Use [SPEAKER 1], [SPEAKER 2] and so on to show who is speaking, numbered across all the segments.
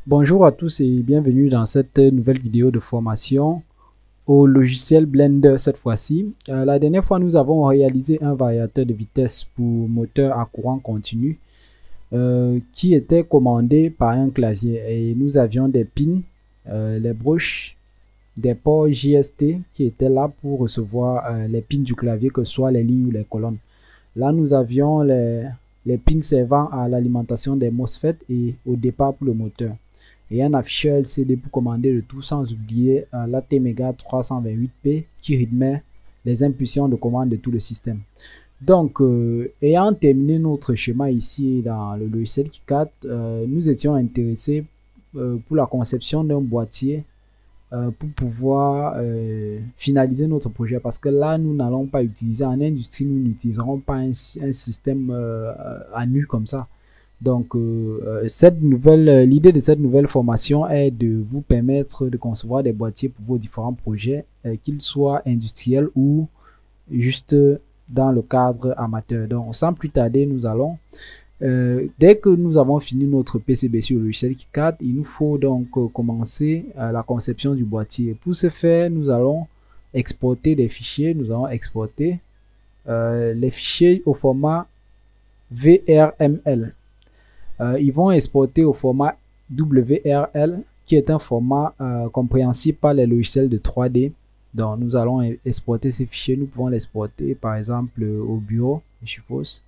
[SPEAKER 1] Bonjour à tous et bienvenue dans cette nouvelle vidéo de formation au logiciel Blender cette fois-ci. La dernière fois, nous avons réalisé un variateur de vitesse pour moteur à courant continu qui était commandé par un clavier et nous avions des pins, les broches, des ports JST qui étaient là pour recevoir les pins du clavier, que ce soit les lignes ou les colonnes. Là, nous avions les pins servant à l'alimentation des MOSFET et au départ pour le moteur. Et un afficheur LCD pour commander le tout, sans oublier l'ATmega 328P qui rythmait les impulsions de commande de tout le système. Donc, ayant terminé notre schéma ici dans le logiciel KiCad, nous étions intéressés pour la conception d'un boîtier pour pouvoir finaliser notre projet, parce que là nous n'allons pas utiliser en industrie, nous n'utiliserons pas un système à nu comme ça. Donc l'idée de cette nouvelle formation est de vous permettre de concevoir des boîtiers pour vos différents projets, qu'ils soient industriels ou juste dans le cadre amateur. Donc sans plus tarder, nous allons dès que nous avons fini notre PCB sur le logiciel KiCad, il nous faut donc commencer la conception du boîtier. Pour ce faire, nous allons exporter des fichiers. Nous allons exporter les fichiers au format VRML. Ils vont exporter au format WRL, qui est un format compréhensible par les logiciels de 3D. Donc nous allons exporter ces fichiers. Nous pouvons l'exporter par exemple au bureau, je suppose.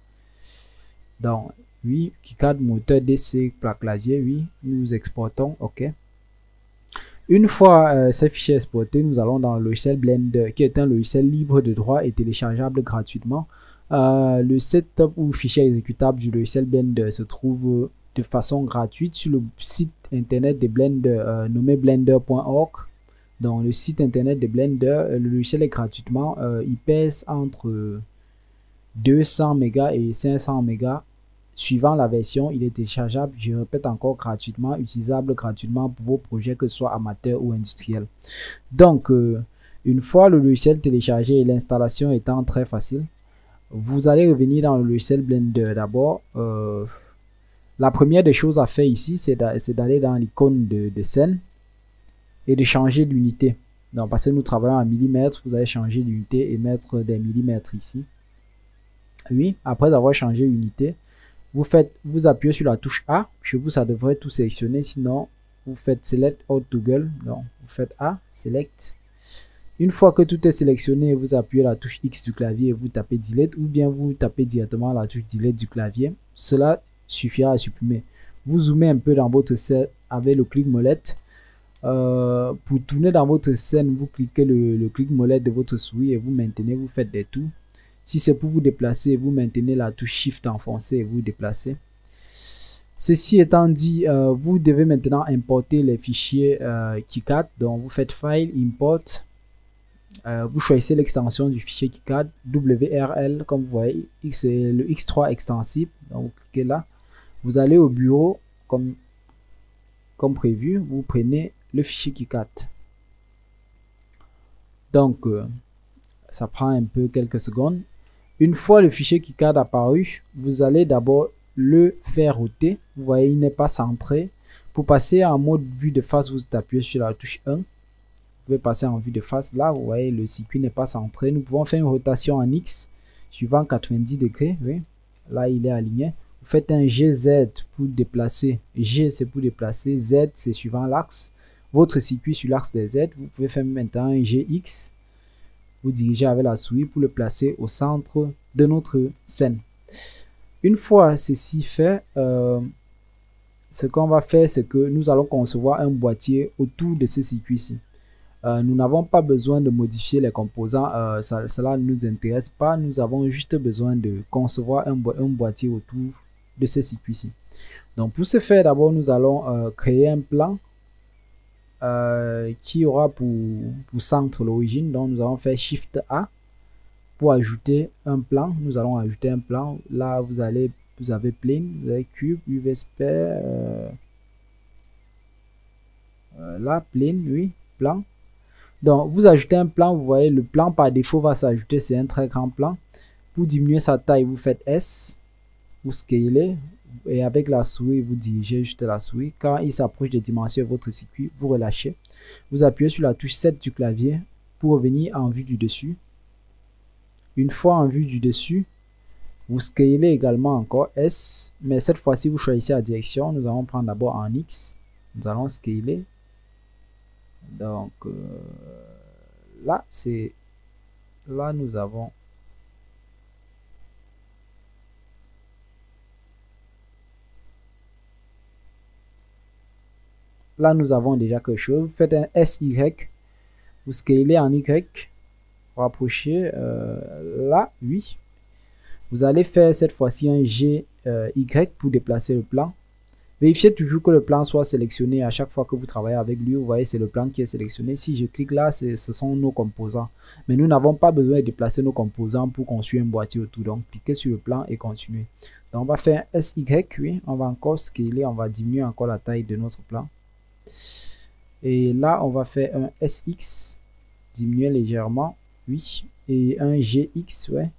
[SPEAKER 1] Donc, oui, KiCad moteur DC plaque clavier, oui, nous exportons, ok. Une fois ces fichiers exportés, nous allons dans le logiciel Blender, qui est un logiciel libre de droit et téléchargeable gratuitement. Le setup ou fichier exécutable du logiciel Blender se trouve de façon gratuite sur le site internet de Blender nommé blender.org. Donc, le site internet de Blender, le logiciel est gratuitement, il pèse entre 200 mégas et 500 mégas suivant la version. Il est téléchargeable, je répète encore, gratuitement, utilisable gratuitement pour vos projets, que ce soit amateurs ou industriels. Donc une fois le logiciel téléchargé et l'installation étant très facile, vous allez revenir dans le logiciel Blender. D'abord, la première des choses à faire ici, c'est d'aller dans l'icône de scène et de changer l'unité. Donc parce que nous travaillons en millimètres, vous allez changer l'unité et mettre des millimètres ici. Oui, après avoir changé l'unité, vous appuyez sur la touche A. Chez vous, ça devrait tout sélectionner. Sinon, vous faites Select All Toggle. Donc, vous faites A, Select. Une fois que tout est sélectionné, vous appuyez la touche X du clavier et vous tapez Delete, ou bien vous tapez directement la touche Delete du clavier. Cela suffira à supprimer. Vous zoomez un peu dans votre scène avec le clic molette. Pour tourner dans votre scène, vous cliquez le clic molette de votre souris et vous maintenez, vous faites des tours. Si c'est pour vous déplacer, vous maintenez la touche Shift enfoncée et vous déplacez. Ceci étant dit, vous devez maintenant importer les fichiers KiCad. Donc vous faites File, Import. Vous choisissez l'extension du fichier KiCad, WRL, comme vous voyez, c'est le X3 extensible. Donc vous cliquez là. Vous allez au bureau comme prévu. Vous prenez le fichier KiCad. Donc ça prend un peu quelques secondes. Une fois le fichier KiCad apparu, vous allez d'abord le faire router. Vous voyez, il n'est pas centré. Pour passer en mode vue de face, vous appuyez sur la touche 1. Vous pouvez passer en vue de face. Là, vous voyez, le circuit n'est pas centré. Nous pouvons faire une rotation en X suivant 90 degrés. Oui. Là, il est aligné. Vous faites un GZ pour déplacer. G, c'est pour déplacer. Z, c'est suivant l'axe. Votre circuit sur l'axe des Z. Vous pouvez faire maintenant un GX. Vous dirigez avec la souris pour le placer au centre de notre scène. Une fois ceci fait, ce qu'on va faire, c'est que nous allons concevoir un boîtier autour de ce circuit-ci. Nous n'avons pas besoin de modifier les composants, cela ne nous intéresse pas. Nous avons juste besoin de concevoir un boîtier autour de ce circuit-ci. Donc pour ce faire, d'abord nous allons créer un plan qui aura pour centre l'origine. Donc nous allons faire Shift A pour ajouter un plan. Nous allons ajouter un plan. Là vous avez plane, vous avez cube, UV sphere, là plane, oui, plan. Donc vous ajoutez un plan. Vous voyez, le plan par défaut va s'ajouter, c'est un très grand plan. Pour diminuer sa taille, vous faites S, vous scalez, et avec la souris, vous dirigez juste la souris. Quand il s'approche des dimensions de votre circuit, vous relâchez. Vous appuyez sur la touche 7 du clavier pour revenir en vue du dessus. Une fois en vue du dessus, vous scalez également encore S, mais cette fois-ci, vous choisissez la direction. Nous allons prendre d'abord en X. Nous allons scaler. Donc, là, nous avons déjà quelque chose. Vous faites un SY, vous scalez en Y, rapprochez, là, oui. Vous allez faire cette fois-ci un GY pour déplacer le plan. Vérifiez toujours que le plan soit sélectionné à chaque fois que vous travaillez avec lui. Vous voyez, c'est le plan qui est sélectionné. Si je clique là, ce sont nos composants. Mais nous n'avons pas besoin de déplacer nos composants pour construire un boîtier autour. Donc, cliquez sur le plan et continuez. Donc, on va faire un SY, oui. On va encore scaler, on va diminuer encore la taille de notre plan. Et là, on va faire un SX, diminuer légèrement, oui. Et un GX, ouais,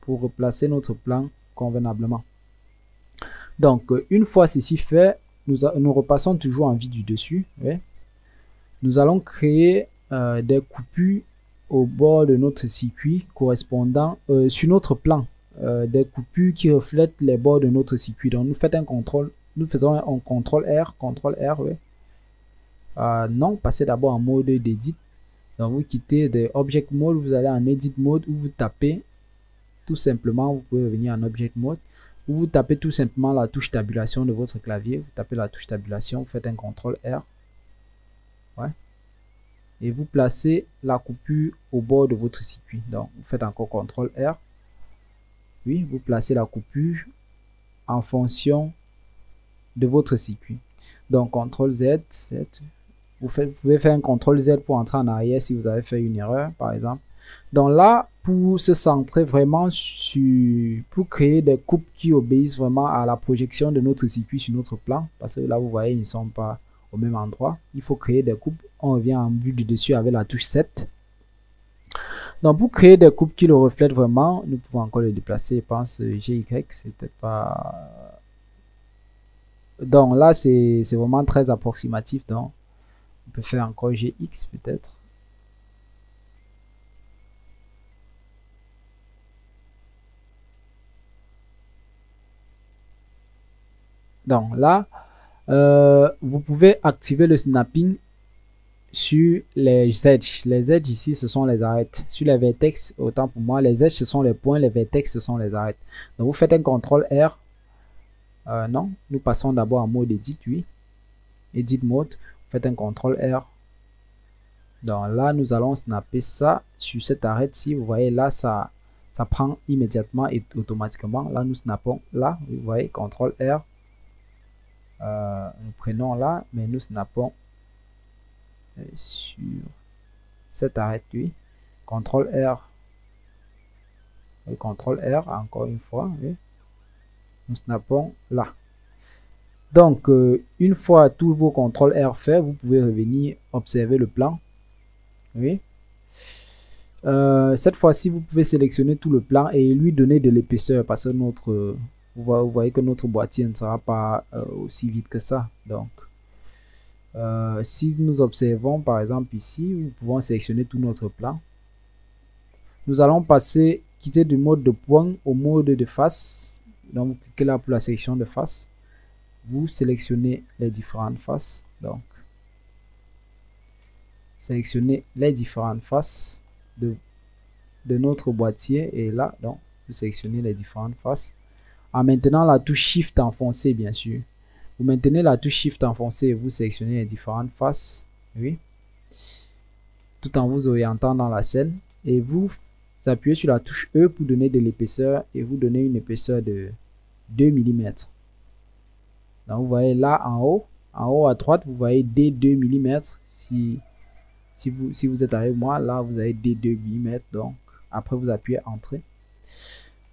[SPEAKER 1] pour replacer notre plan convenablement. Donc, une fois ceci fait, nous repassons toujours en vue du dessus. Ouais. Nous allons créer des coupures au bord de notre circuit correspondant sur notre plan. Des coupures qui reflètent les bords de notre circuit. Donc, nous faisons un CTRL R, ouais. Non, passez d'abord en mode d'edit. Donc, vous quittez de Object Mode, vous allez en Edit Mode où vous tapez tout simplement, vous pouvez revenir en Object Mode. Vous tapez tout simplement la touche tabulation de votre clavier. Vous tapez la touche tabulation, vous faites un CTRL R. Ouais. Et vous placez la coupure au bord de votre circuit. Donc, vous faites encore CTRL R. Oui, vous placez la coupure en fonction de votre circuit. Donc, CTRL Z. Vous pouvez faire un CTRL Z pour entrer en arrière si vous avez fait une erreur, par exemple. Donc là, pour se centrer vraiment pour créer des coupes qui obéissent vraiment à la projection de notre circuit sur notre plan, parce que là, vous voyez, ils ne sont pas au même endroit. Il faut créer des coupes. On revient en vue du dessus avec la touche 7. Donc, pour créer des coupes qui le reflètent vraiment, nous pouvons encore le déplacer. Je pense GY, c'était pas... Donc là, c'est vraiment très approximatif. Donc, on peut faire encore GX peut-être. Donc là, vous pouvez activer le snapping sur les edges. Les edges ici, ce sont les arêtes. Sur les vertex, autant pour moi, les edges, ce sont les points, les vertex, ce sont les arêtes. Donc vous faites un CTRL R. Non, nous passons d'abord en mode Edit, oui. Edit Mode. Vous faites un CTRL R. Donc là, nous allons snapper ça sur cette arête-ci. Vous voyez, là, ça prend immédiatement et automatiquement. Là, nous snappons là. Vous voyez, CTRL R. Nous prenons là, mais nous snappons sur cette arête, oui. CTRL R. Et CTRL R, encore une fois, oui. Nous snappons là. Donc, une fois tous vos CTRL R faits, vous pouvez revenir observer le plan. Oui. Cette fois-ci, vous pouvez sélectionner tout le plan et lui donner de l'épaisseur parce que vous voyez que notre boîtier ne sera pas aussi vite que ça. Donc, si nous observons par exemple ici, nous pouvons sélectionner tout notre plan. Nous allons quitter du mode de point au mode de face. Donc, vous cliquez là pour la sélection de face. Vous sélectionnez les différentes faces. Donc, sélectionnez les différentes faces de notre boîtier. Et là, donc, vous sélectionnez les différentes faces. En maintenant la touche Shift enfoncée, bien sûr. Vous maintenez la touche Shift enfoncée et vous sélectionnez les différentes faces. Oui. Tout en vous orientant dans la scène. Et vous appuyez sur la touche E pour donner de l'épaisseur. Et vous donnez une épaisseur de 2 mm. Donc, vous voyez là en haut à droite, vous voyez D2 mm. Si vous êtes avec moi, là, vous avez D2 mm. Donc, après, vous appuyez Entrée.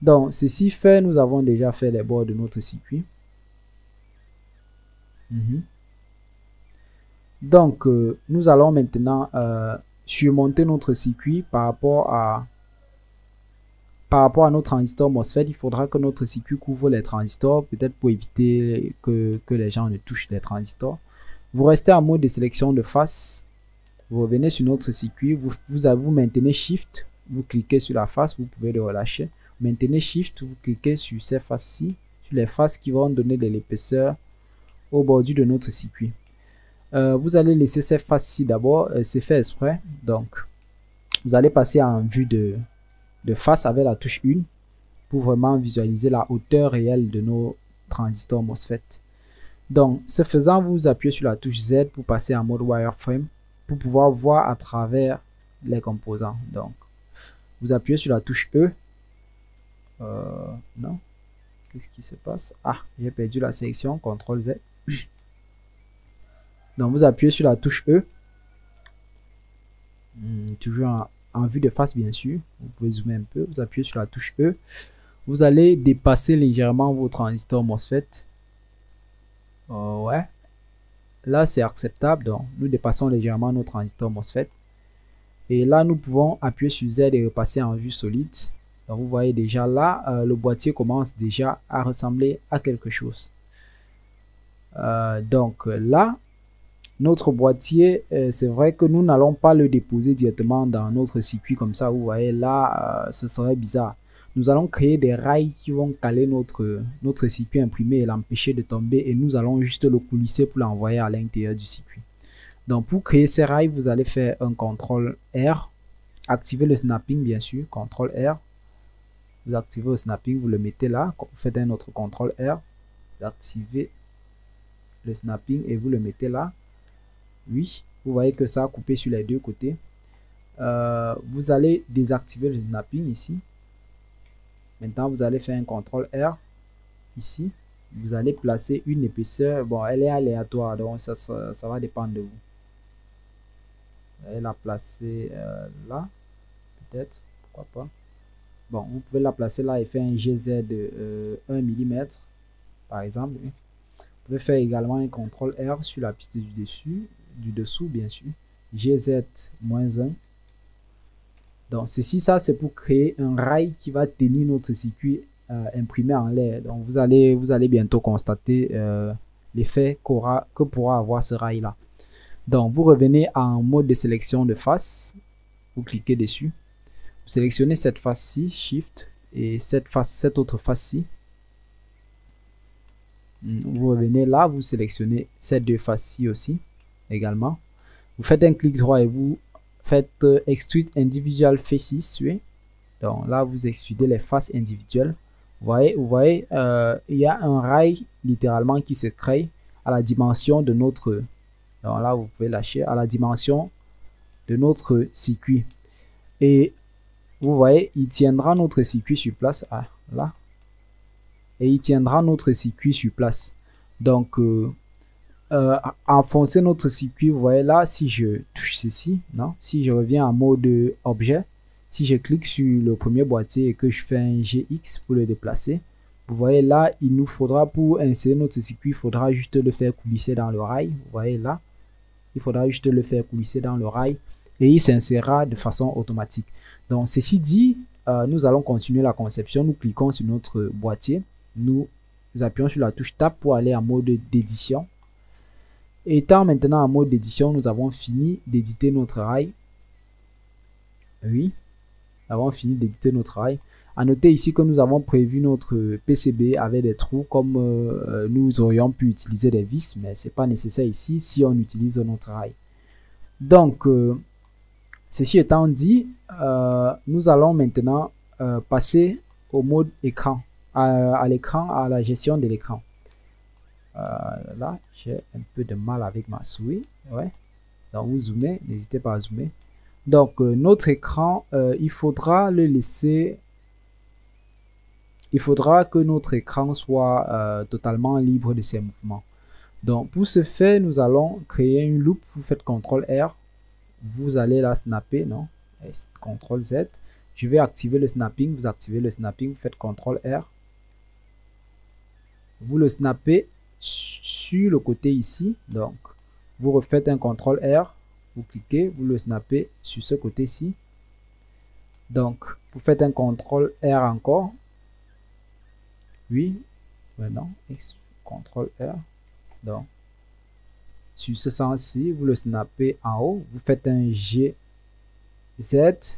[SPEAKER 1] Donc, ceci fait, nous avons déjà fait les bords de notre circuit. Donc, nous allons maintenant surmonter notre circuit par rapport à par rapport à nos transistors MOSFET, il faudra que notre circuit couvre les transistors, peut-être pour éviter que les gens ne touchent les transistors. Vous restez en mode de sélection de face. Vous revenez sur notre circuit. Vous maintenez Shift. Vous cliquez sur la face. Vous pouvez le relâcher. Maintenez Shift. Vous cliquez sur ces faces-ci. Sur les faces qui vont donner de l'épaisseur au bordure de notre circuit. Vous allez laisser ces faces-ci d'abord. C'est fait exprès. Donc, vous allez passer en vue de face avec la touche 1 pour vraiment visualiser la hauteur réelle de nos transistors MOSFET. Donc, ce faisant, vous appuyez sur la touche Z pour passer en mode wireframe pour pouvoir voir à travers les composants. Donc, vous appuyez sur la touche E. Non. Qu'est-ce qui se passe? Ah, j'ai perdu la sélection. CTRL Z. Donc, vous appuyez sur la touche E. Toujours en vue de face, bien sûr. Vous pouvez zoomer un peu. Vous appuyez sur la touche E. Vous allez dépasser légèrement vos transistors MOSFET. Ouais. Là, c'est acceptable. Donc, nous dépassons légèrement nos transistors MOSFET. Et là, nous pouvons appuyer sur Z et repasser en vue solide. Donc, vous voyez déjà là, le boîtier commence déjà à ressembler à quelque chose. Donc, là, notre boîtier, c'est vrai que nous n'allons pas le déposer directement dans notre circuit comme ça. Vous voyez là, ce serait bizarre. Nous allons créer des rails qui vont caler notre circuit imprimé et l'empêcher de tomber. Et nous allons juste le coulisser pour l'envoyer à l'intérieur du circuit. Donc pour créer ces rails, vous allez faire un CTRL R. Activez le snapping bien sûr. CTRL R. Vous activez le snapping, vous le mettez là. Vous faites un autre CTRL R. Vous activez le snapping et vous le mettez là. Oui, vous voyez que ça a coupé sur les deux côtés. Vous allez désactiver le snapping ici. Maintenant, vous allez faire un CTRL R ici. Vous allez placer une épaisseur. Bon, elle est aléatoire, donc ça va dépendre de vous. Vous allez la placer là, peut-être, pourquoi pas. Bon, vous pouvez la placer là et faire un GZ de 1 mm, par exemple. Vous pouvez faire également un CTRL R sur la piste du dessous, bien sûr. GZ-1. Donc, ceci, ça, c'est pour créer un rail qui va tenir notre circuit imprimé en l'air. Donc, vous allez bientôt constater l'effet que pourra avoir ce rail-là. Donc, vous revenez en mode de sélection de face. Vous cliquez dessus. Vous sélectionnez cette face-ci, Shift, et cette autre face-ci. Vous revenez là, vous sélectionnez ces deux faces-ci aussi, également. Vous faites un clic droit et vous faites Extrude Individual Faces. Oui. Donc là, vous extrudez les faces individuelles. Vous voyez, il y a un rail littéralement qui se crée à la dimension de notre... Donc là, vous pouvez lâcher à la dimension de notre circuit. Et vous voyez, il tiendra notre circuit sur place. Ah, là. Et il tiendra notre circuit sur place. Donc, enfoncer notre circuit, vous voyez là, si je touche ceci, non, si je reviens en mode objet, si je clique sur le premier boîtier et que je fais un GX pour le déplacer, vous voyez là, il nous faudra, pour insérer notre circuit, il faudra juste le faire coulisser dans le rail. Vous voyez là, il faudra juste le faire coulisser dans le rail et il s'insérera de façon automatique. Donc, ceci dit, nous allons continuer la conception. Nous cliquons sur notre boîtier, nous appuyons sur la touche Tab pour aller en mode d'édition. Étant maintenant en mode d'édition, nous avons fini d'éditer notre rail. Oui, nous avons fini d'éditer notre rail. À noter ici que nous avons prévu notre PCB avec des trous comme nous aurions pu utiliser des vis, mais ce n'est pas nécessaire ici si on utilise notre rail. Donc, ceci étant dit, nous allons maintenant passer au mode écran, à l'écran, à la gestion de l'écran. Là, j'ai un peu de mal avec ma souris. Ouais. Donc, vous zoomez, n'hésitez pas à zoomer. Donc, notre écran, il faudra le laisser. Il faudra que notre écran soit totalement libre de ses mouvements. Donc, pour ce faire, nous allons créer une loupe. Vous faites CTRL R. Vous allez la snapper, non? CTRL Z. Je vais activer le snapping. Vous activez le snapping. Vous faites CTRL R. Vous le snappez sur le côté ici. Donc, vous refaites un CTRL R. Vous cliquez. Vous le snappez sur ce côté-ci. Donc, vous faites un CTRL R encore. Oui, maintenant, CTRL R. Donc, sur ce sens-ci, vous le snappez en haut. Vous faites un G, Z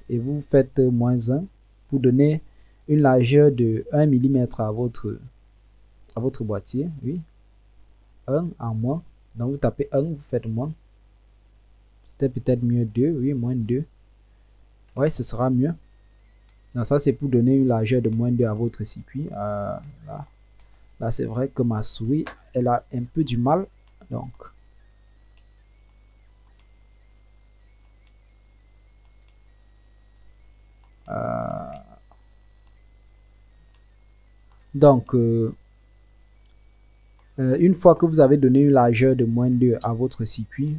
[SPEAKER 1] et vous faites -1 pour donner une largeur de 1 mm à votre boîtier. Oui, 1 en moins. Donc, vous tapez 1, vous faites moins. C'était peut-être mieux 2. Oui, -2. Ouais, ce sera mieux. Donc, ça, c'est pour donner une largeur de -2 à votre circuit. Là c'est vrai que ma souris, elle a un peu du mal. Donc, une fois que vous avez donné une largeur de -2 à votre circuit,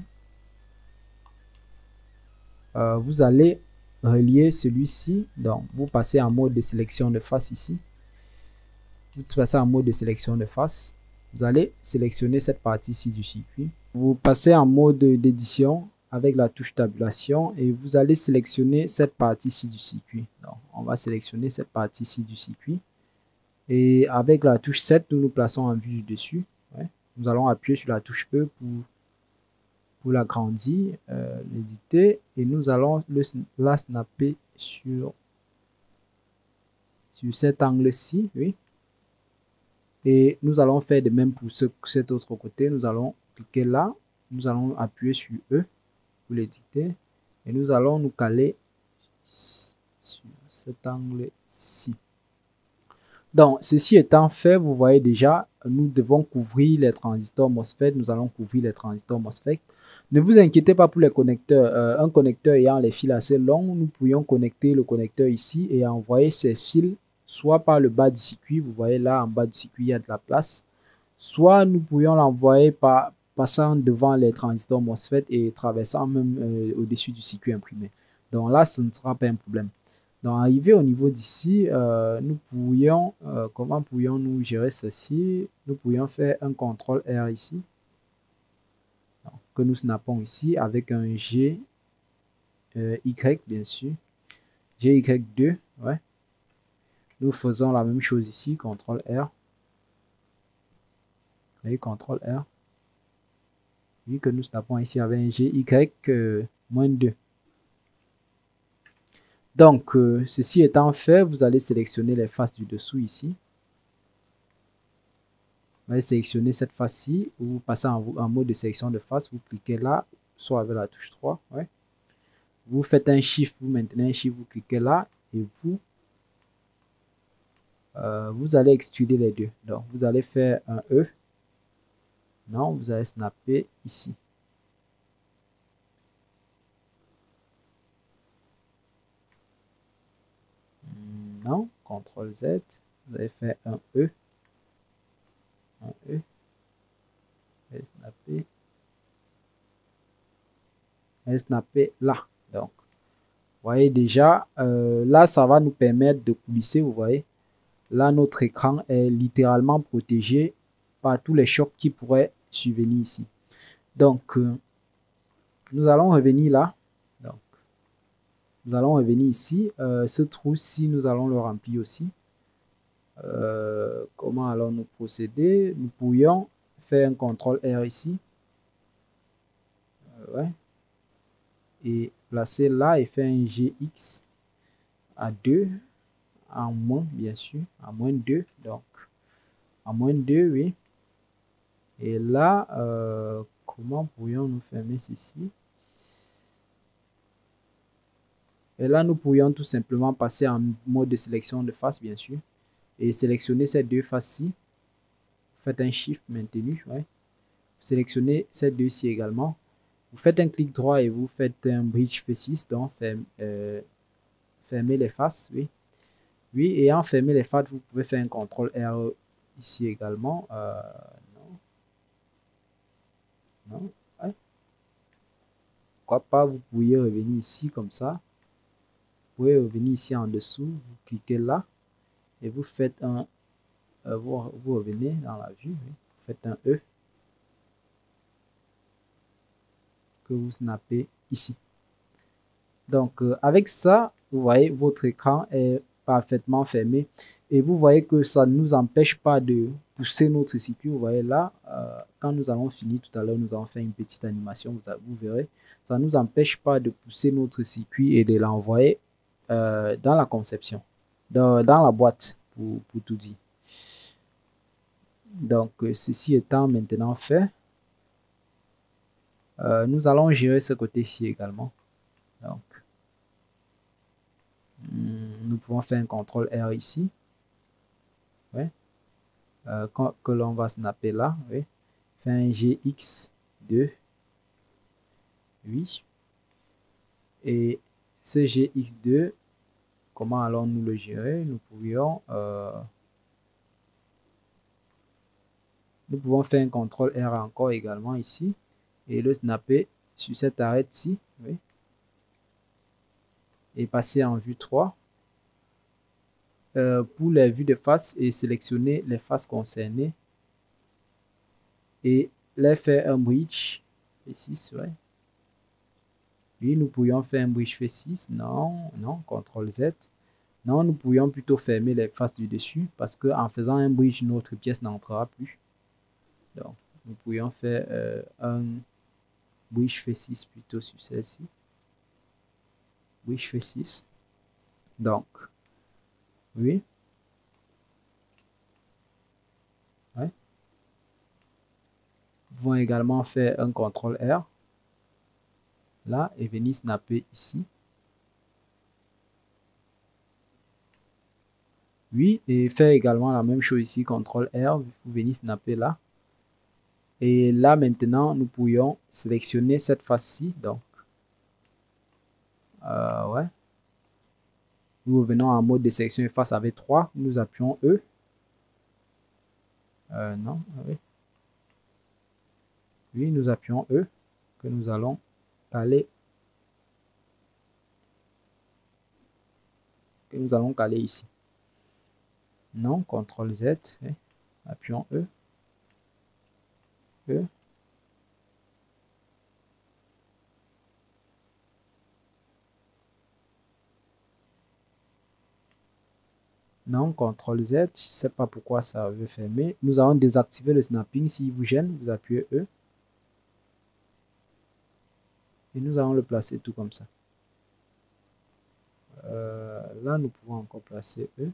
[SPEAKER 1] vous allez relier celui-ci. Donc, vous passez en mode de sélection de face ici. Vous passez en mode de sélection de face. Vous allez sélectionner cette partie-ci du circuit. Vous passez en mode d'édition avec la touche tabulation et vous allez sélectionner cette partie-ci du circuit. Donc, on va sélectionner cette partie-ci du circuit. Et avec la touche 7, nous nous plaçons en vue du dessus. Ouais. Nous allons appuyer sur la touche E pour l'agrandir, l'éditer. Et nous allons la snapper sur cet angle-ci. Oui. Et nous allons faire de même pour cet autre côté. Nous allons cliquer là. Nous allons appuyer sur E pour l'éditer. Et nous allons nous caler sur cet angle-ci. Donc, ceci étant fait, vous voyez déjà, nous devons couvrir les transistors MOSFET. Nous allons couvrir les transistors MOSFET. Ne vous inquiétez pas pour les connecteurs. Un connecteur ayant les fils assez longs, nous pourrions connecter le connecteur ici et envoyer ces fils soit par le bas du circuit. Vous voyez là, en bas du circuit, il y a de la place. Soit nous pourrions l'envoyer par passant devant les transistors MOSFET et traversant même au-dessus du circuit imprimé. Donc là, ce ne sera pas un problème. Donc, arrivé au niveau d'ici, nous pourrions, comment pourrions-nous gérer ceci? Nous pourrions faire un CTRL R ici, donc, que nous snappons ici avec un G, Y bien sûr, GY2, ouais. Nous faisons la même chose ici, CTRL R, et CTRL R, vu que nous snappons ici avec un GY-2. Donc, ceci étant fait, vous allez sélectionner les faces du dessous ici. Vous allez sélectionner cette face-ci, vous passez en mode de sélection de face, vous cliquez là, soit avec la touche 3. Ouais. Vous faites un Shift, vous maintenez un Shift, vous cliquez là, et vous allez extruder les deux. Donc, vous allez faire un E. Non, vous allez snapper ici. Non, CTRL Z, vous allez faire un E. Un E. Vous allez snapper. Vous allez snapper là. Donc, vous voyez déjà, là, ça va nous permettre de coulisser, vous voyez. Là, notre écran est littéralement protégé par tous les chocs qui pourraient survenir ici. Donc, nous allons revenir là. Donc, nous allons revenir ici. Ce trou-ci, nous allons le remplir aussi. Comment allons-nous procéder? Nous pourrions faire un CTRL R ici. Ouais. Et placer là et faire un GX à 2. En moins, bien sûr. À -2. Donc, à -2, oui. Et là, comment pourrions-nous fermer ceci? Et là, nous pourrions tout simplement passer en mode de sélection de face, bien sûr. Et sélectionner ces deux faces-ci. Vous faites un Shift maintenu. Ouais. Vous sélectionnez ces deux-ci également. Vous faites un clic droit et vous faites un Bridge Faces. Donc, fermez les faces. Oui. Oui, et en fermer les faces, vous pouvez faire un CTRL R ici également. Non. Ouais. Pourquoi pas, vous pourriez revenir ici comme ça. Vous pouvez revenir ici en dessous, vous cliquez là et vous faites un, vous revenez dans la vue, vous faites un E que vous snappez ici. Donc avec ça, vous voyez, votre écran est parfaitement fermé. Et vous voyez que ça ne nous empêche pas de pousser notre circuit. Vous voyez là, quand nous allons finir tout à l'heure, nous allons faire une petite animation, vous verrez. Ça ne nous empêche pas de pousser notre circuit et de l'envoyer dans la conception, dans la boîte, pour tout dire. Donc, ceci étant maintenant fait, nous allons gérer ce côté-ci également. Donc, nous pouvons faire un CTRL R ici. Ouais. Que l'on va snapper là. Oui. Faire un GX2. Oui. Et ce GX2, comment allons-nous le gérer? Nous pouvons faire un CTRL R encore également ici. Et le snapper sur cette arête-ci. Oui. Et passer en vue 3. Pour les vues de face et sélectionner les faces concernées et les faire un bridge F6, ouais. Oui, nous pourrions faire un bridge F6, non, CTRL Z. Non, nous pourrions plutôt fermer les faces du dessus parce que en faisant un bridge, notre pièce n'entrera plus. Donc, nous pourrions faire un bridge F6 plutôt sur celle-ci. Bridge F6. Donc, oui. Ouais. Nous pouvons également faire un CTRL R là et venir snapper ici. Oui, et faire également la même chose ici, CTRL R, vous venez snapper là. Et là maintenant, nous pourrions sélectionner cette face-ci. Donc, ouais. Nous revenons en mode de sélection face avec 3. Nous appuyons E. Non, oui. Oui, nous appuyons E que nous allons caler. Que nous allons caler ici. Non, CTRL Z. Oui. Appuyons E. E. Non, CTRL Z, je ne sais pas pourquoi ça veut fermer. Nous allons désactiver le snapping. S'il vous gêne, vous appuyez E. Et nous allons le placer tout comme ça. Là, nous pouvons encore placer E.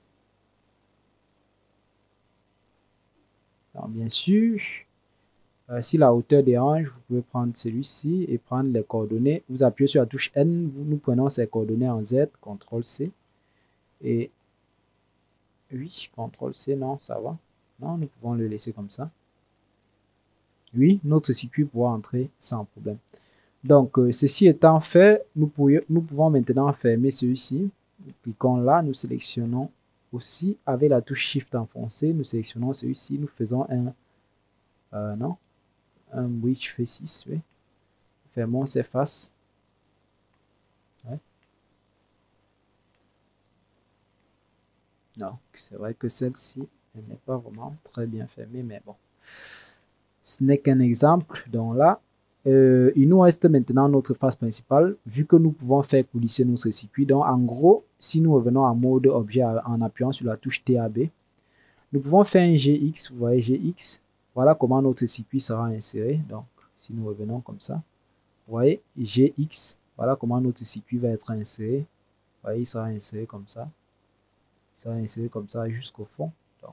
[SPEAKER 1] Alors, bien sûr, si la hauteur dérange, vous pouvez prendre celui-ci et prendre les coordonnées. Vous appuyez sur la touche N, nous prenons ces coordonnées en Z, CTRL C. Et oui, CTRL C, non, ça va. Non, nous pouvons le laisser comme ça. Oui, notre circuit pourra entrer sans problème. Donc, ceci étant fait, nous pouvons maintenant fermer celui-ci. Cliquons là, nous sélectionnons aussi avec la touche Shift enfoncée, nous sélectionnons celui-ci, nous faisons un bridge F6, oui. Fermons ces faces. Ouais. Non, c'est vrai que celle-ci, elle n'est pas vraiment très bien fermée, mais bon. Ce n'est qu'un exemple, donc là, il nous reste maintenant notre face principale, vu que nous pouvons faire coulisser notre circuit. Donc, en gros, si nous revenons en mode objet en appuyant sur la touche TAB, nous pouvons faire un GX, vous voyez GX, voilà comment notre circuit sera inséré. Donc, si nous revenons comme ça, vous voyez GX, voilà comment notre circuit va être inséré. Vous voyez, il sera inséré comme ça. Il sera inséré comme ça jusqu'au fond. Donc,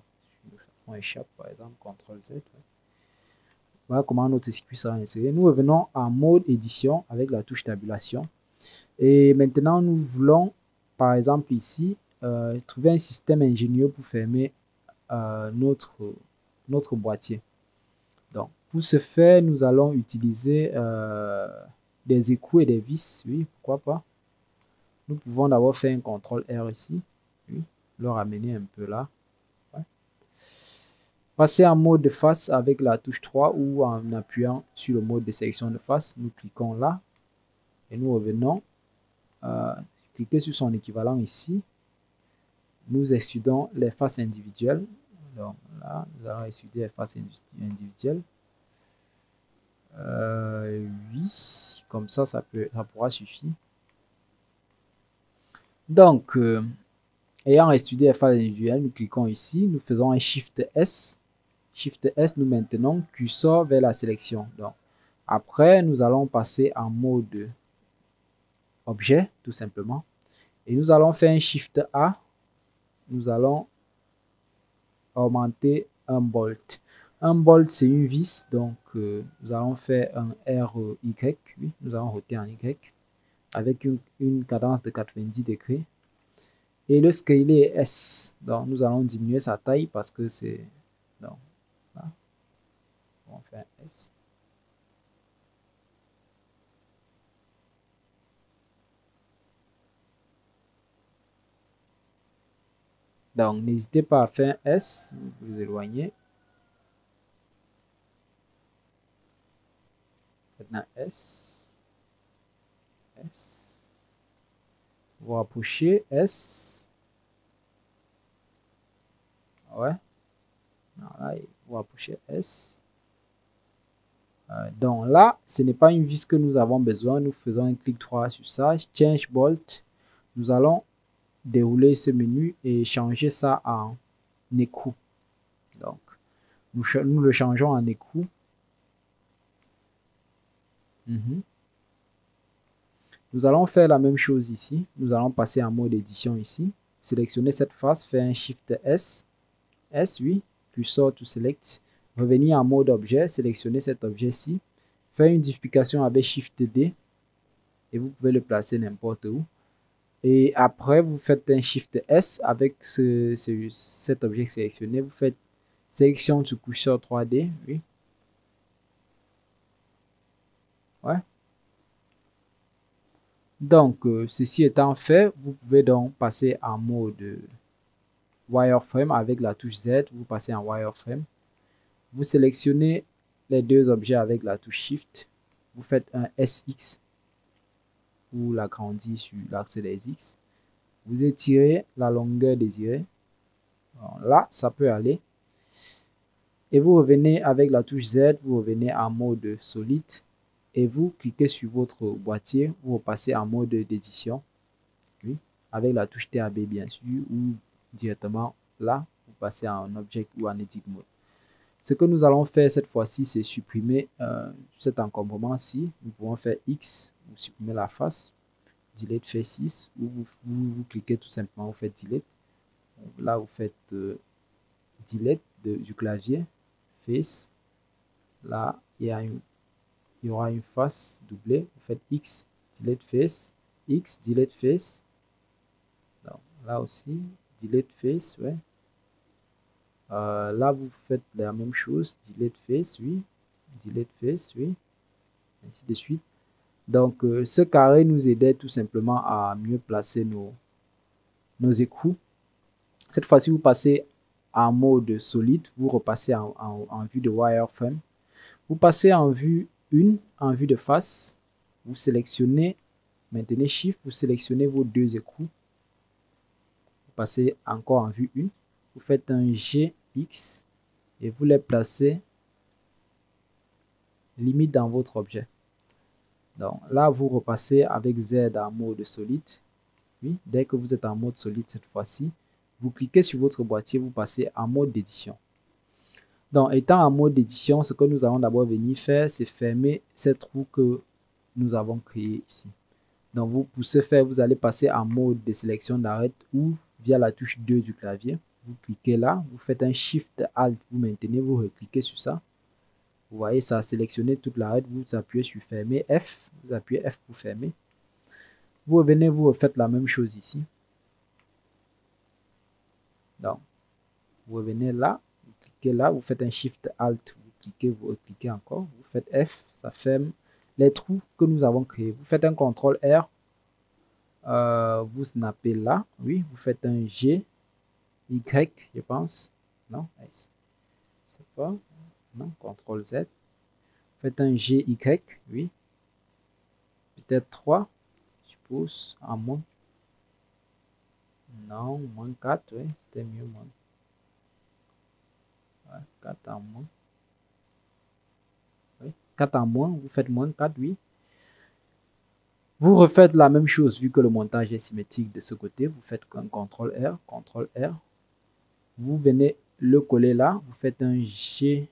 [SPEAKER 1] on échappe par exemple, CTRL Z. Ouais. Voilà comment notre circuit sera inséré. Nous revenons en mode édition avec la touche tabulation. Et maintenant, nous voulons, par exemple ici, trouver un système ingénieux pour fermer notre boîtier. Donc, pour ce faire, nous allons utiliser des écrous et des vis. Oui, pourquoi pas. Nous pouvons d'abord faire un CTRL R ici. Oui, le ramener un peu là. Ouais. Passer en mode de face avec la touche 3 ou en appuyant sur le mode de sélection de face. Nous cliquons là et nous revenons. Cliquez sur son équivalent ici. Nous extrudons les faces individuelles. Donc là, nous allons extruder les faces individuelles. Oui, comme ça pourra suffire. Donc, ayant étudié les phases individuelles, nous cliquons ici, nous faisons un Shift S. Shift S, nous maintenons curseur vers la sélection. Donc, après, nous allons passer en mode objet, tout simplement. Et nous allons faire un Shift A. Nous allons augmenter un bolt. Un bolt, c'est une vis, donc nous allons faire un RY, oui, nous allons roter en Y, avec une cadence de 90 degrés. Et le scaler est S, donc nous allons diminuer sa taille parce que c'est... Donc, là, on fait un S. Donc, n'hésitez pas à faire un S, vous vous éloignez. Maintenant, S. S. Vous rapprochez, S. Ouais. Non, là, vous rapprochez S. Donc là, ce n'est pas une vis que nous avons besoin. Nous faisons un clic droit sur ça. Change Bolt. Nous allons dérouler ce menu et changer ça en écrou. Donc, nous le changeons en écrou. Nous allons faire la même chose ici. Nous allons passer en mode édition ici. Sélectionner cette face, faire un Shift S. S, oui. Cursor to select. Revenir en mode objet, sélectionner cet objet-ci. Faire une duplication avec Shift D. Et vous pouvez le placer n'importe où. Et après, vous faites un Shift S avec cet objet sélectionné. Vous faites sélection du curseur 3D. Oui. Ouais. Donc, ceci étant fait, vous pouvez donc passer en mode wireframe avec la touche Z. Vous passez en wireframe. Vous sélectionnez les deux objets avec la touche Shift. Vous faites un SX ou l'agrandir sur l'axe des X. Vous étirez la longueur désirée. Alors là, ça peut aller. Et vous revenez avec la touche Z, vous revenez en mode solide et vous cliquez sur votre boîtier, vous repassez en mode d'édition, oui, avec la touche TAB bien sûr, ou directement là, vous passez en object ou en edit mode. Ce que nous allons faire cette fois-ci, c'est supprimer cet encombrement-ci. Nous pouvons faire X, vous supprimez la face, delete faces, ou vous cliquez tout simplement, vous faites delete. Là, vous faites delete du clavier, face. Là, il y aura une face doublée. Vous faites X, delete face, X, delete face. Donc, là aussi, delete face, ouais. Là, vous faites la même chose, delete face, oui, delete face, oui, ainsi de suite. Donc, ce carré nous aidait tout simplement à mieux placer nos écrous. Cette fois-ci, vous passez en mode solide, vous repassez en vue de wireframe. Vous passez en vue 1, en vue de face. Vous sélectionnez, maintenez Shift, vous sélectionnez vos deux écrous. Vous passez encore en vue 1. Vous faites un GX et vous les placez limite dans votre objet. Donc là, vous repassez avec Z en mode solide. Oui, dès que vous êtes en mode solide cette fois-ci, vous cliquez sur votre boîtier, vous passez en mode d'édition. Donc, étant en mode d'édition, ce que nous allons d'abord venir faire, c'est fermer ces trous que nous avons créés ici. Donc, pour ce faire, vous allez passer en mode de sélection d'arrêt ou via la touche 2 du clavier. Vous cliquez là, vous faites un Shift Alt, vous maintenez, vous recliquez sur ça. Vous voyez, ça a sélectionné toute l'arrêt, vous appuyez sur fermer, F, vous appuyez F pour fermer. Vous revenez, vous refaites la même chose ici. Donc, vous revenez là, vous cliquez là, vous faites un Shift Alt, vous cliquez encore, vous faites F, ça ferme les trous que nous avons créés. Vous faites un CTRL R, vous snappez là, oui, vous faites un G, Y, je pense, non, je sais pas, non, CTRL Z, vous faites un G, Y, oui, peut-être 3, je suppose, en moins, non, moins 4, oui, c'était mieux, moins, ouais, 4 en moins, oui, 4 en moins, vous faites moins 4, oui, Vous refaites la même chose vu que le montage est symétrique de ce côté. Vous faites un CTRL R. Vous venez le coller là. Vous faites un GY.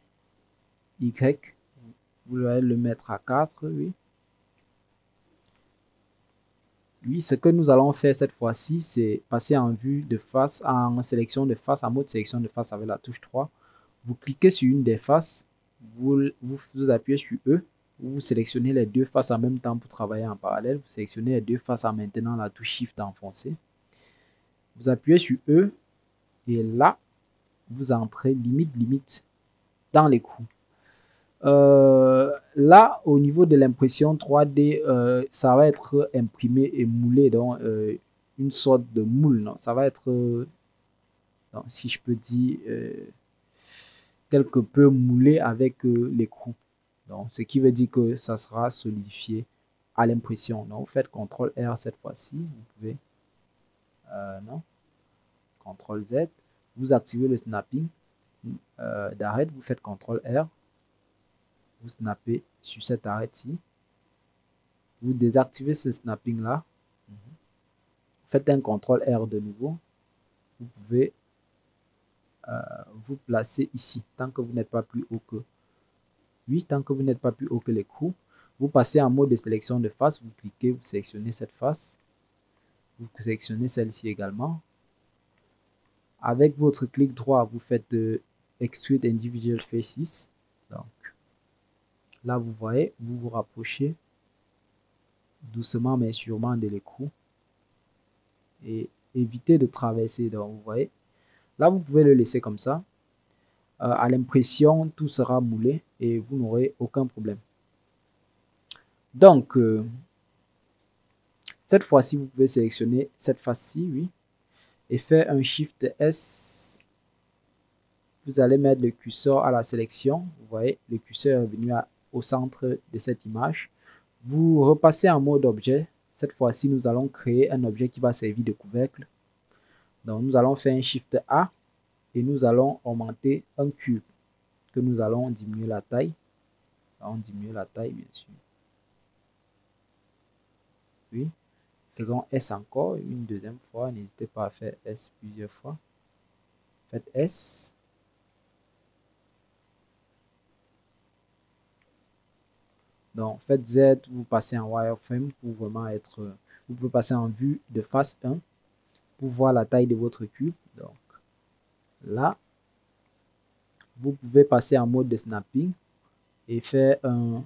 [SPEAKER 1] Vous allez le mettre à 4, oui. Oui, ce que nous allons faire cette fois-ci, c'est passer en vue de face, en sélection de face, en mode sélection de face avec la touche 3. Vous cliquez sur une des faces, vous appuyez sur E, vous sélectionnez les deux faces en même temps pour travailler en parallèle. Vous sélectionnez les deux faces en maintenant la touche Shift enfoncée. Vous appuyez sur E et là, vous entrez limite dans l'écrou. Là, au niveau de l'impression 3D, ça va être imprimé et moulé dans une sorte de moule. Non? Ça va être, donc, si je peux dire, quelque peu moulé avec l'écrou. Donc, ce qui veut dire que ça sera solidifié à l'impression. Donc, vous faites CTRL R cette fois-ci. Vous pouvez, non, CTRL Z. Vous activez le snapping d'arrêt. Vous faites CTRL R. Vous snappez sur cette arrêt-ci. Vous désactivez ce snapping là. Faites un CTRL R de nouveau. Vous pouvez vous placer ici tant que vous n'êtes pas plus haut que 8, tant que vous n'êtes pas plus haut que l'écrou. Vous passez en mode de sélection de face. Vous cliquez, vous sélectionnez cette face. Vous sélectionnez celle-ci également. Avec votre clic droit, vous faites Extrude Individual Faces. Donc, là, vous voyez, vous vous rapprochez doucement mais sûrement de l'écrou et évitez de traverser. Donc, vous voyez, là, vous pouvez le laisser comme ça. À l'impression, tout sera moulé et vous n'aurez aucun problème. Donc, cette fois-ci, vous pouvez sélectionner cette face-ci, oui, et faire un Shift S. Vous allez mettre le curseur à la sélection. Vous voyez, le curseur est venu au centre de cette image. Vous repassez en mode objet. Cette fois-ci, nous allons créer un objet qui va servir de couvercle. Donc, nous allons faire un Shift A et nous allons augmenter un cube que nous allons diminuer la taille. On diminue la taille, bien sûr. Oui. Faisons S encore une deuxième fois. N'hésitez pas à faire S plusieurs fois. Faites S. Donc, faites Z, vous passez en wireframe pour vraiment être... Vous pouvez passer en vue de face 1 pour voir la taille de votre cube. Donc, là, vous pouvez passer en mode de snapping et faire un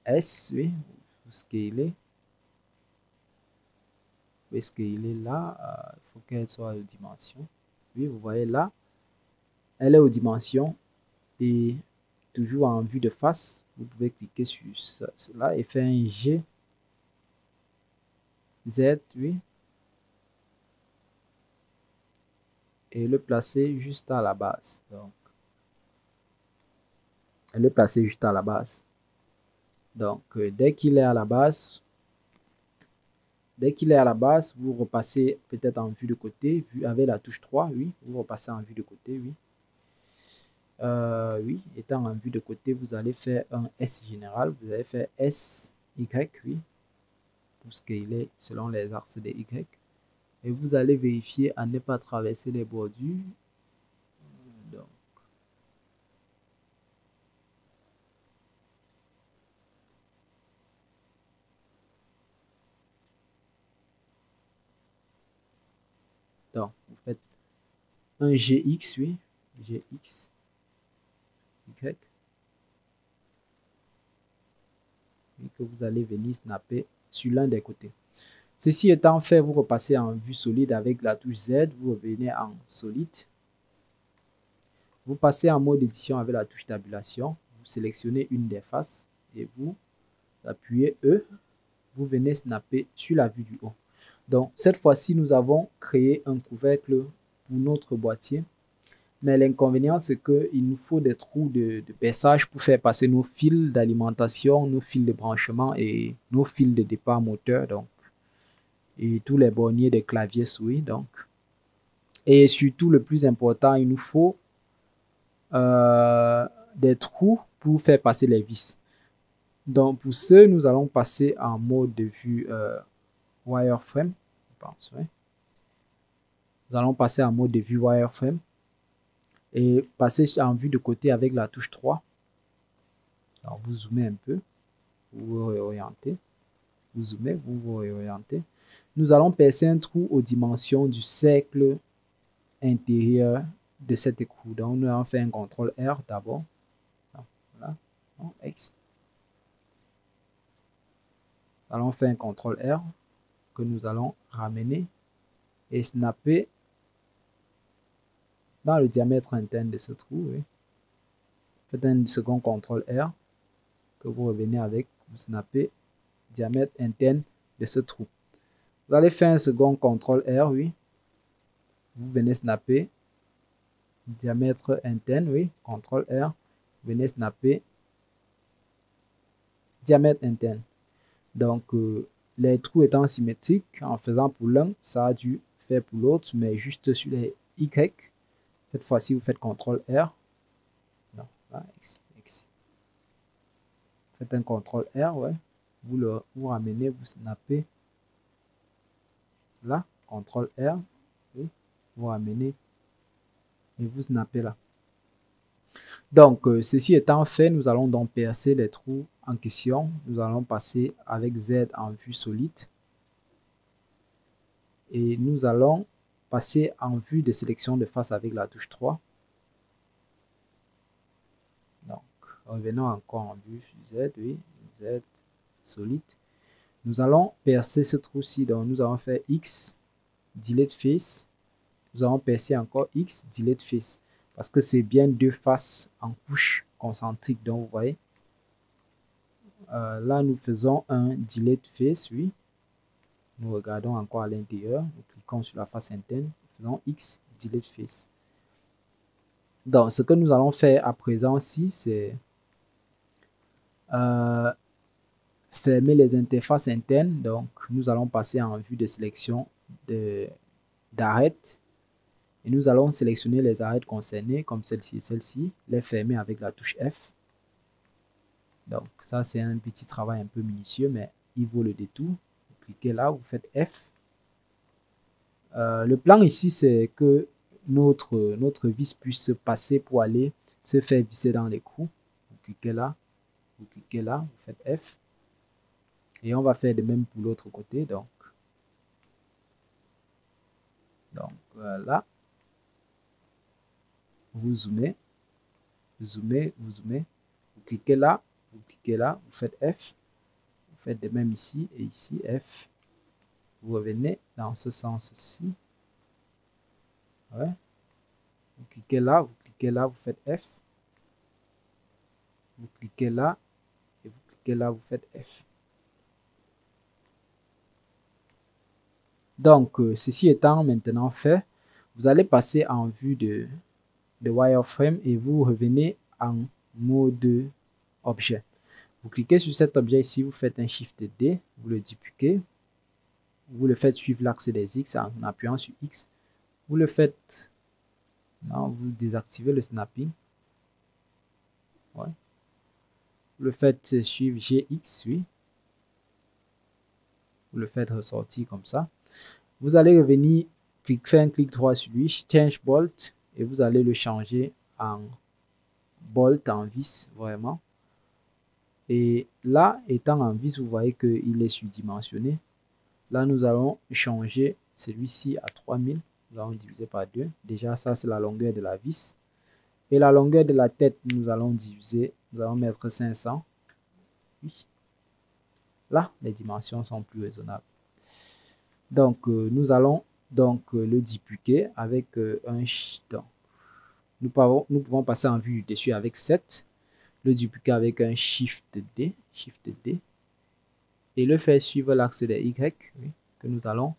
[SPEAKER 1] S, oui, vous scalez. Vous scaler là, il faut qu'elle soit aux dimensions. Oui, vous voyez là, elle est aux dimensions et toujours en vue de face, vous pouvez cliquer sur cela et faire un G, Z, oui, et le placer juste à la base. Donc, le placer juste à la base. Donc, dès qu'il est à la base, vous repassez peut-être en vue de côté, avec la touche 3, oui, vous repassez en vue de côté, oui. Oui, étant en vue de côté, vous allez faire un S général, vous allez faire SY, oui, pour scaler selon les axes de Y. Et vous allez vérifier à ne pas traverser les bordures. Donc, vous faites un GX, oui, GX, Y, et que vous allez venir snapper sur l'un des côtés. Ceci étant fait, vous repassez en vue solide avec la touche Z, vous revenez en solide. Vous passez en mode édition avec la touche tabulation, vous sélectionnez une des faces et vous appuyez E, vous venez snapper sur la vue du haut. Donc, cette fois-ci, nous avons créé un couvercle pour notre boîtier. Mais l'inconvénient, c'est qu'il nous faut des trous de perçage pour faire passer nos fils d'alimentation, nos fils de branchement et nos fils de départ moteur, donc, et tous les borniers des claviers souris. Donc. Et surtout, le plus important, il nous faut des trous pour faire passer les vis. Donc pour ce, nous allons passer en mode de vue wireframe. Je pense, ouais. Nous allons passer en mode de vue wireframe et passer en vue de côté avec la touche 3. Alors vous zoomez un peu, vous vous réorientez, vous zoomez, vous vous réorientez. Nous allons percer un trou aux dimensions du cercle intérieur de cet écrou. Donc nous allons faire un CTRL R d'abord. Voilà, X. Nous allons faire un CTRL R que nous allons ramener et snapper dans le diamètre interne de ce trou. Oui. Faites un second CTRL R que vous revenez avec, vous snappez diamètre interne de ce trou. Vous allez faire un second CTRL R, oui. Vous venez snapper diamètre interne, oui. CTRL R, vous venez snapper diamètre interne. Donc, les trous étant symétriques, en faisant pour l'un, ça a dû faire pour l'autre, mais juste sur les Y. Cette fois-ci, vous faites CTRL R. Non, là, X. Faites un CTRL R, ouais. Vous ramenez, vous snappez. Là, CTRL R. Oui. Vous ramenez et vous snappez là. Donc, ceci étant fait, nous allons donc percer les trous en question. Nous allons passer avec Z en vue solide. Et nous allons passer en vue de sélection de face avec la touche 3. Donc, revenons encore en vue Z, oui, Z solide. Nous allons percer ce trou-ci. Donc, nous allons faire X, delete face. Nous allons percer encore X, delete face. Parce que c'est bien deux faces en couche concentrique. Donc, vous voyez, là, nous faisons un delete face, oui. Nous regardons encore à l'intérieur. Nous cliquons sur la face interne. Nous faisons X, delete face. Donc, ce que nous allons faire à présent aussi, c'est fermer les interfaces internes. Donc, nous allons passer en vue de sélection d'arrêt. Et nous allons sélectionner les arêtes concernées, comme celle-ci et celle-ci, les fermer avec la touche F. Donc, ça, c'est un petit travail un peu minutieux, mais il vaut le détour. Vous cliquez là, vous faites F. Le plan ici, c'est que notre vis puisse passer pour aller se faire visser dans l'écrou. Vous cliquez là, vous faites F. Et on va faire de même pour l'autre côté. Donc là, vous zoomez, vous cliquez là, vous faites F. Vous faites de même ici et ici, F. Vous revenez dans ce sens-ci. Ouais. Vous cliquez là, vous faites F. Vous cliquez là et vous cliquez là, vous faites F. Donc, ceci étant maintenant fait, vous allez passer en vue de wireframe et vous revenez en mode objet. Vous cliquez sur cet objet ici, vous faites un Shift D, vous le dupliquez, vous le faites suivre l'axe des X en appuyant sur X. Vous le faites, non, vous désactivez le snapping. Ouais. Vous le faites suivre GX, oui. Vous le faites ressortir comme ça. Vous allez revenir, faire un clic droit sur lui, Change Bolt, et vous allez le changer en bolt, en vis, vraiment. Et là, étant en vis, vous voyez qu'il est surdimensionné. Là, nous allons changer celui-ci à 3000. Nous allons diviser par 2. Déjà, ça, c'est la longueur de la vis. Et la longueur de la tête, nous allons diviser. Nous allons mettre 500. Oui. Là, les dimensions sont plus raisonnables. Donc, nous allons donc le dupliquer avec un... Donc, nous pouvons passer en vue dessus avec 7. Le dupliquer avec un Shift D. Et le faire suivre l'axe des Y, oui, que nous allons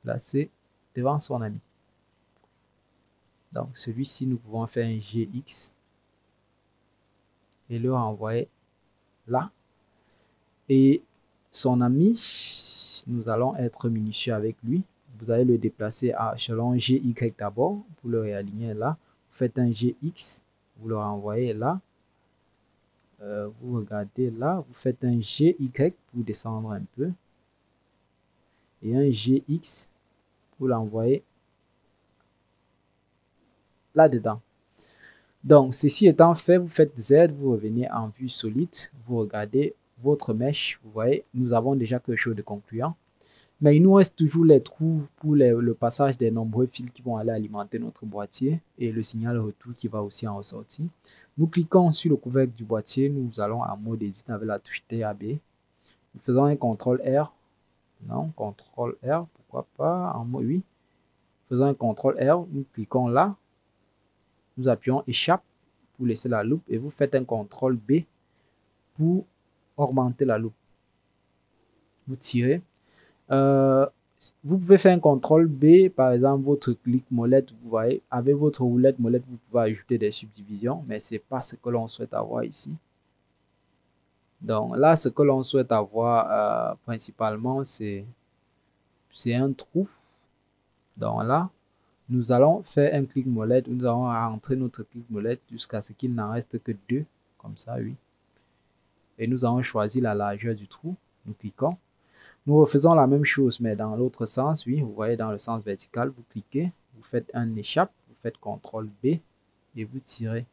[SPEAKER 1] placer devant son ami. Donc, celui-ci, nous pouvons faire un GX et le renvoyer là. Et son ami, nous allons être minutieux avec lui. Vous allez le déplacer à échelon GY d'abord pour le réaligner là. Vous faites un GX, vous le renvoyez là. vous regardez là, vous faites un GY pour descendre un peu et un GX pour l'envoyer là-dedans. Donc, ceci étant fait, vous faites Z, vous revenez en vue solide, vous regardez votre mèche, vous voyez, nous avons déjà quelque chose de concluant. Mais il nous reste toujours les trous pour le passage des nombreux fils qui vont aller alimenter notre boîtier et le signal retour qui va aussi en ressortir. Nous cliquons sur le couvercle du boîtier, nous allons en mode Edit avec la touche TAB. Nous faisons un CTRL R. Non, CTRL R, pourquoi pas, en mode oui. Faisons un CTRL R, nous cliquons là. Nous appuyons Échappe pour laisser la loupe et vous faites un CTRL B pour augmenter la loupe. Vous tirez. Vous pouvez faire un CTRL B, par exemple, votre clic molette, vous voyez, avec votre roulette molette, vous pouvez ajouter des subdivisions, mais ce n'est pas ce que l'on souhaite avoir ici. Donc là, ce que l'on souhaite avoir principalement, c'est un trou. Donc là, nous allons faire un clic molette, nous allons rentrer notre clic molette jusqu'à ce qu'il n'en reste que 2, comme ça, oui. Et nous allons choisir la largeur du trou, nous cliquons. Nous refaisons la même chose, mais dans l'autre sens, oui, vous voyez, dans le sens vertical, vous cliquez, vous faites un échappe, vous faites CTRL B et vous tirez.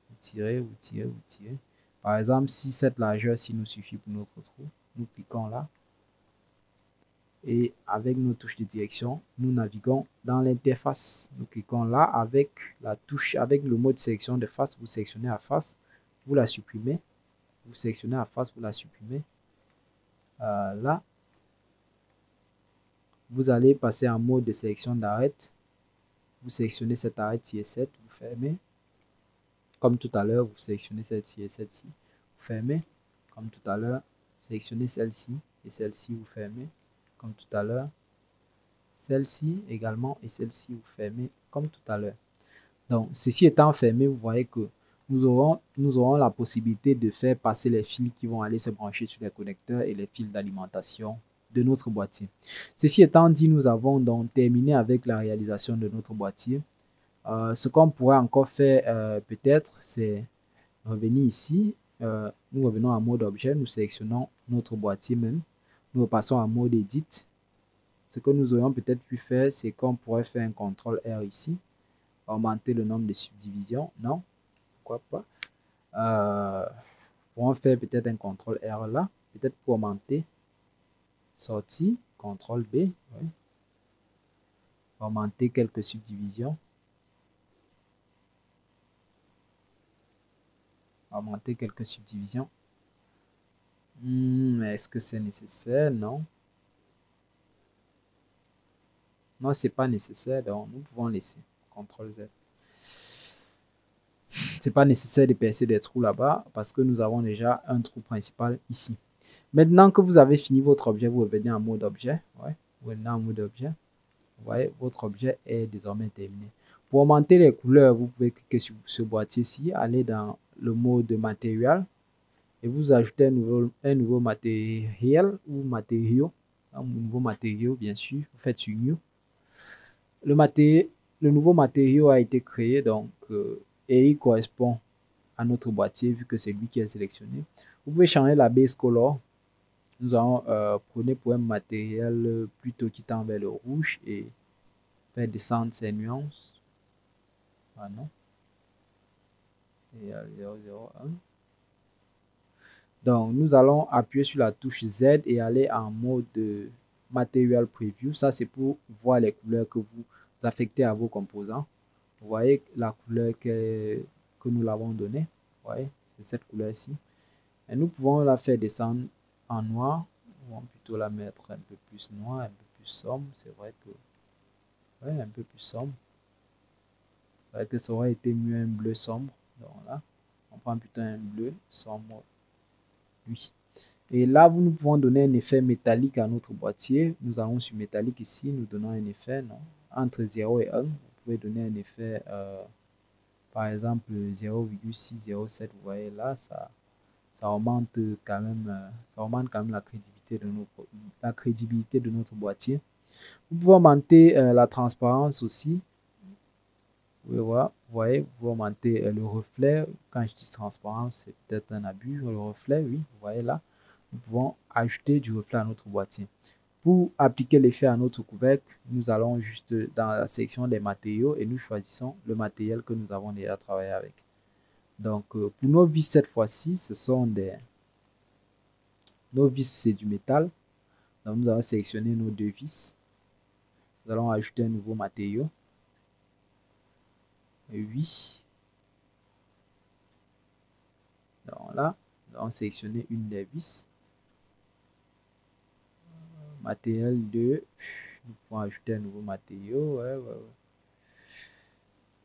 [SPEAKER 1] Vous tirez, vous tirez, vous tirez. Par exemple, si cette largeur-ci nous suffit pour notre trou, nous cliquons là. Et avec nos touches de direction, nous naviguons dans l'interface. Nous cliquons là avec la touche, avec le mode sélection de face, vous sélectionnez la face, vous la supprimez. Vous sélectionnez la face, vous la supprimez. Là, vous allez passer en mode de sélection d'arête. Vous sélectionnez cette arête ci et 7, vous fermez. Comme tout à l'heure, vous sélectionnez celle-ci et celle-ci, vous fermez. Comme tout à l'heure, sélectionnez celle-ci et celle-ci, vous fermez. Comme tout à l'heure, celle-ci également et celle-ci, vous fermez comme tout à l'heure. Donc, ceci étant fermé, vous voyez que nous aurons la possibilité de faire passer les fils qui vont aller se brancher sur les connecteurs et les fils d'alimentation de notre boîtier. Ceci étant dit, nous avons donc terminé avec la réalisation de notre boîtier. Ce qu'on pourrait encore faire peut-être, c'est revenir ici. Nous revenons en mode objet, nous sélectionnons notre boîtier même. Nous repassons en mode Edit. Ce que nous aurions peut-être pu faire, c'est qu'on pourrait faire un CTRL R ici. Augmenter le nombre de subdivisions. Non, pourquoi pas. Pourrons faire peut-être un CTRL R là. Peut-être pour augmenter. Sortie, CTRL B. Oui. Augmenter quelques subdivisions. Augmenter quelques subdivisions. Est-ce que c'est nécessaire? Non. Non, c'est pas nécessaire, donc nous pouvons laisser. CTRL Z. C'est pas nécessaire de percer des trous là-bas parce que nous avons déjà un trou principal ici. Maintenant que vous avez fini votre objet, vous revenez en mode objet. Ouais, vous revenez en mode objet. Vous voyez, votre objet est désormais terminé. Pour augmenter les couleurs, vous pouvez cliquer sur ce boîtier-ci, aller dans le mode matériel et vous ajoutez un nouveau matériel ou matériau. Un nouveau matériau, bien sûr. Vous faites sur New. Le nouveau matériau a été créé, donc, et il correspond à notre boîtier vu que c'est lui qui est sélectionné. Vous pouvez changer la base color. Nous allons prendre pour un matériel plutôt qui tend vers le rouge et faire descendre ces nuances. Ah non. Et 001. Donc, nous allons appuyer sur la touche Z et aller en mode Material Preview. Ça, c'est pour voir les couleurs que vous affectez à vos composants. Vous voyez la couleur que nous l'avons donnée. Vous voyez, c'est cette couleur-ci. Et nous pouvons la faire descendre en noir. Ou plutôt la mettre un peu plus noir, un peu plus sombre. C'est vrai que... Ouais, un peu plus sombre. C'est vrai que ça aurait été mieux un bleu sombre. Donc là, on prend plutôt un bleu sombre. Oui. Et là, nous pouvons donner un effet métallique à notre boîtier. Nous allons sur métallique ici, nous donnons un effet, non? Entre 0 et 1, vous pouvez donner un effet, par exemple 0,607, vous voyez là, ça augmente quand même, la crédibilité de notre boîtier. Vous pouvez augmenter la transparence aussi. pouvez voir, vous voyez, vous augmentez le reflet. Quand je dis transparent, c'est peut-être un abus. Le reflet, oui, vous voyez là. Nous pouvons ajouter du reflet à notre boîtier. Pour appliquer l'effet à notre couvercle, nous allons juste dans la section des matériaux et nous choisissons le matériel que nous avons déjà travaillé avec. Donc, pour nos vis cette fois-ci, ce sont des... Nos vis, c'est du métal. Donc, nous allons sélectionner nos deux vis. Nous allons ajouter un nouveau matériau. Oui. Donc là, nous allons sélectionner une des vis. Matériel 2. Nous pouvons ajouter un nouveau matériau. Ouais.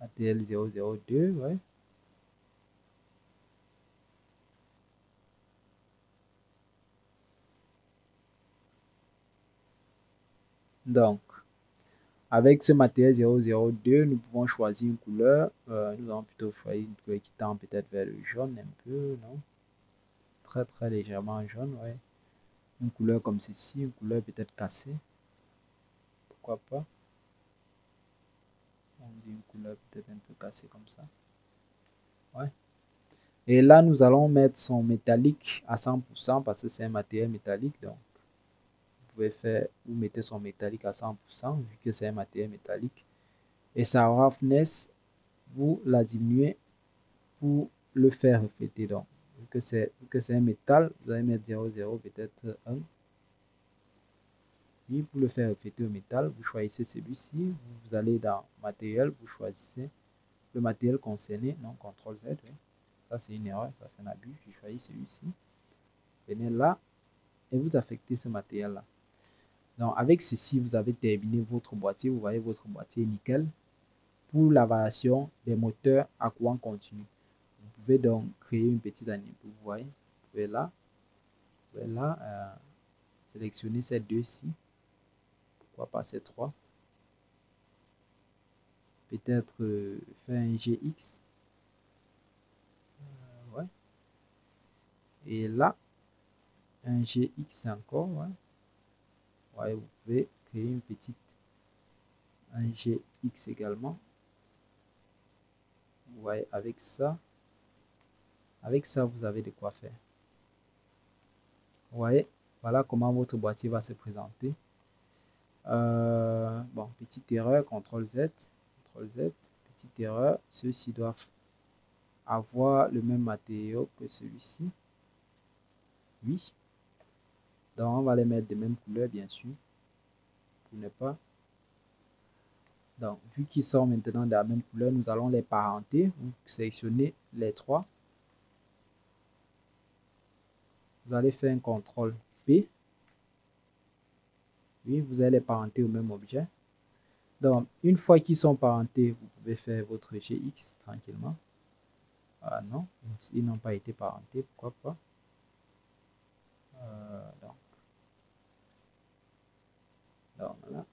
[SPEAKER 1] Matériel 002. Ouais. Donc, avec ce matériel 002, nous pouvons choisir une couleur. Nous allons plutôt choisir une couleur qui tend peut-être vers le jaune un peu, non? Très très légèrement jaune, ouais. Une couleur comme ceci, une couleur peut-être cassée. Pourquoi pas? On dit une couleur peut-être un peu cassée comme ça. Ouais. Et là, nous allons mettre son métallique à 100% parce que c'est un matériel métallique. Donc, vous pouvez faire, vous mettez son métallique à 100% vu que c'est un matériel métallique. Et sa roughness, vous la diminuez pour le faire refléter. Donc, vu que c'est un métal, vous allez mettre 0,0 peut-être 1. Et pour le faire refléter au métal, vous choisissez celui-ci. Vous allez dans matériel, vous choisissez le matériel concerné. Non, CTRL Z. Oui. Ça, c'est une erreur, ça, c'est un abus. Je choisis celui-ci. Venez là et vous affectez ce matériel-là. Donc, avec ceci, vous avez terminé votre boîtier. Vous voyez votre boîtier nickel. Pour la variation des moteurs à courant continu, vous pouvez donc créer une petite animation. Vous voyez, vous pouvez là, sélectionner ces deux-ci. Pourquoi pas ces trois? Peut-être faire un GX. Ouais. Et là, un GX encore. Ouais. Ouais, vous pouvez créer une petite. Un GX également. Vous voyez, avec ça, vous avez de quoi faire. Vous voyez, voilà comment votre boîtier va se présenter. Bon, petite erreur, CTRL Z, petite erreur. Ceux-ci doivent avoir le même matériau que celui-ci. Oui. Donc, on va les mettre de même couleur, bien sûr, pour ne pas. Donc, vu qu'ils sont maintenant de la même couleur, nous allons les parenter. Vous sélectionnez les trois. Vous allez faire un CTRL P. Oui, vous allez les parenter au même objet. Donc, une fois qu'ils sont parentés, vous pouvez faire votre GX tranquillement. Ah non, ils n'ont pas été parentés, pourquoi pas? Donc là, nous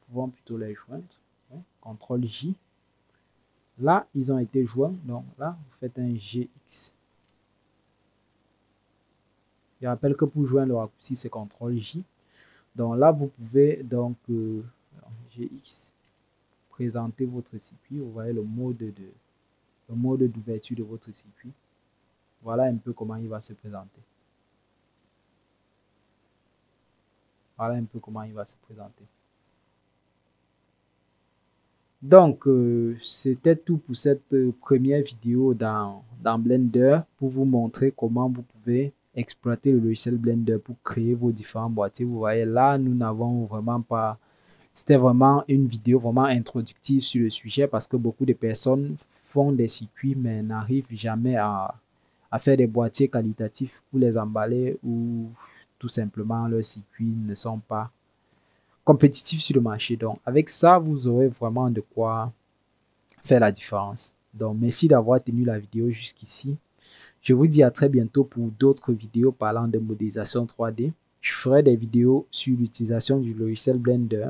[SPEAKER 1] pouvons plutôt les joindre. Hein, CTRL J. Là, ils ont été joints. Donc là, vous faites un GX. Je rappelle que pour joindre le raccourci, c'est CTRL J. Donc là, vous pouvez donc GX présenter votre circuit. Vous voyez le mode d'ouverture de votre circuit. Voilà un peu comment il va se présenter. Voilà un peu comment il va se présenter. Donc, c'était tout pour cette première vidéo dans Blender pour vous montrer comment vous pouvez exploiter le logiciel Blender pour créer vos différents boîtiers. Vous voyez là, nous n'avons vraiment pas... C'était vraiment une vidéo vraiment introductive sur le sujet parce que beaucoup de personnes font des circuits mais n'arrivent jamais à faire des boîtiers qualitatifs pour les emballer ou tout simplement leurs circuits ne sont pas compétitifs sur le marché. Donc, avec ça, vous aurez vraiment de quoi faire la différence. Donc, merci d'avoir tenu la vidéo jusqu'ici. Je vous dis à très bientôt pour d'autres vidéos parlant de modélisation 3D. Je ferai des vidéos sur l'utilisation du logiciel Blender.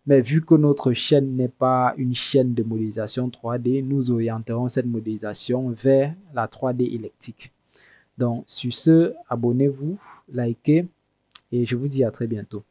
[SPEAKER 1] Mais vu que notre chaîne n'est pas une chaîne de modélisation 3D, nous orienterons cette modélisation vers la 3D électrique. Donc, sur ce, abonnez-vous, likez et je vous dis à très bientôt.